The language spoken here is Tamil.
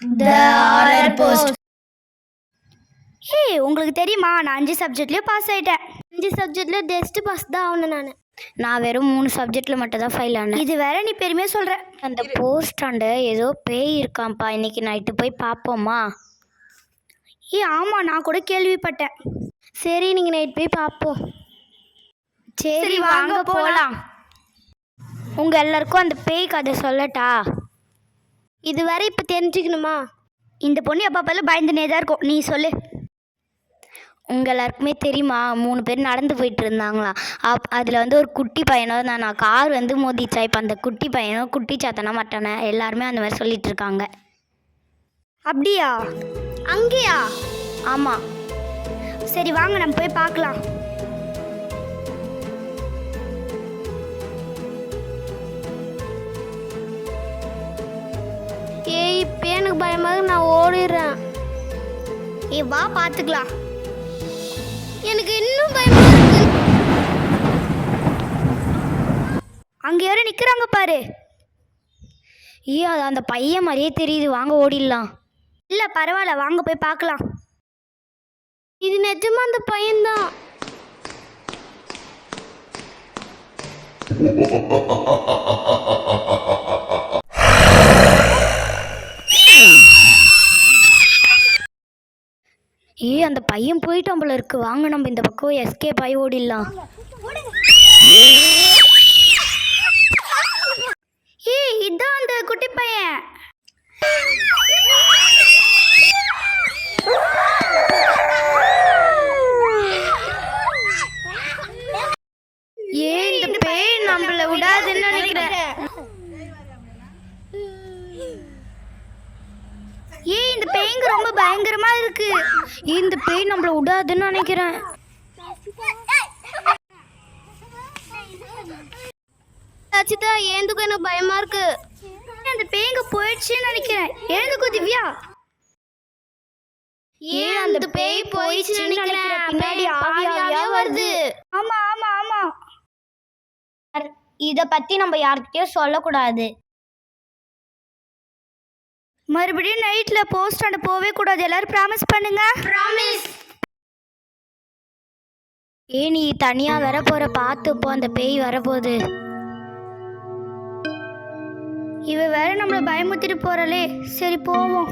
The horror post. ஹே, உங்களுக்கு தெரியுமா நான் 5 சப்ஜெக்ட்லேயும் பாஸ் ஆகிட்டேன். 5 சப்ஜெக்டில் டெஸ்ட் பாஸ் தான் ஆகணும். நான் வெறும் 3 சப்ஜெக்டில் மட்டும் தான் ஃபெயில் ஆனேன். இது வேற நீ பெருமையாக சொல்கிற. அந்த போஸ்டாண்ட ஏதோ பேய் இருக்காம்ப்பா, இன்னைக்கு நைட்டு போய் பார்ப்போமா? ஆமாம், நான் கூட கேள்விப்பட்டேன். சரி, நீங்கள் நைட் போய் பார்ப்போம். சரி வாங்க போகலாம். உங்கள் எல்லாருக்கும் அந்த பேய் கதை சொல்லட்டா? இது வேற இப்போ தெரிஞ்சுக்கணுமா? இந்த பொண்ணு எப்போ பார்த்தாலும் பயந்துனே தான் இருக்கும். நீ சொல்லு. உங்கள் எல்லாருக்குமே தெரியுமா, 3 பேர் நடந்து போயிட்டு இருந்தாங்களாம். அதில் வந்து ஒரு குட்டி பையனும் நான் கார் வந்து மோதிச்சா. இப்போ அந்த குட்டி பையனும் குட்டி சாத்தனா மாட்டானே எல்லாருமே அந்த மாதிரி சொல்லிட்டு இருக்காங்க. அப்படியா? அங்கேயா? ஆமாம். சரி வாங்க நம்ம போய் பார்க்கலாம். இப்போ எனக்கு பயமாக நான் ஓடிடுறேன். வா பார்த்துக்கலாம். எனக்கு இன்னும் பயமா இருக்கு. அங்க யாரும் நிக்கிறாங்க பாரு. அது அந்த பையன் மாதிரியே தெரியுது. வாங்க ஓடிடலாம். இல்ல பரவாயில்ல, வாங்க போய் பார்க்கலாம். இது நிஜமா அந்த பையன்தான். அந்த பையன் போயிட்டான் போல இருக்கு. வாங்க நம்ம இந்த பக்கம் எஸ்கேப் ஆகி ஓடிடலாம். இதான் அந்த குட்டி பையன். இந்த பேய் நம்மள விடாதுன்னு நினைக்கிறேன். இந்த பேய்ங்க ரொம்ப பயங்கரமா இருக்கு. இந்த பேய் நம்மள விடாதுன்னு நினைக்கிறேன். அச்சிதா, ஏந்துக்கு எனக்கு பயமா இருக்கு. அந்த பேய்ங்க போயிடுச்சுன்னு நினைக்கிறேன். எழுந்துக்கோ திவ்யா. அந்த பேய் போயிடுச்சுன்னு நினைக்கிறேன். பின்னாடி ஆவியா வருது. ஆமா ஆமா ஆமா. இத பத்தி நம்ம யார்கிட்டயும் சொல்லக்கூடாது. மறுபடியும் நைட்ல போஸ்டாண்ட போவே கூடாது. எல்லாரும் ப்ராமிஸ் பண்ணுங்க. ப்ராமிஸ். நீ தனியா வர போற, பார்த்துப்போ. அந்த பேய் வரப்போகுது. இவ வேற நம்மள பயமுத்திட்டு போறலே. சரி போவோம்.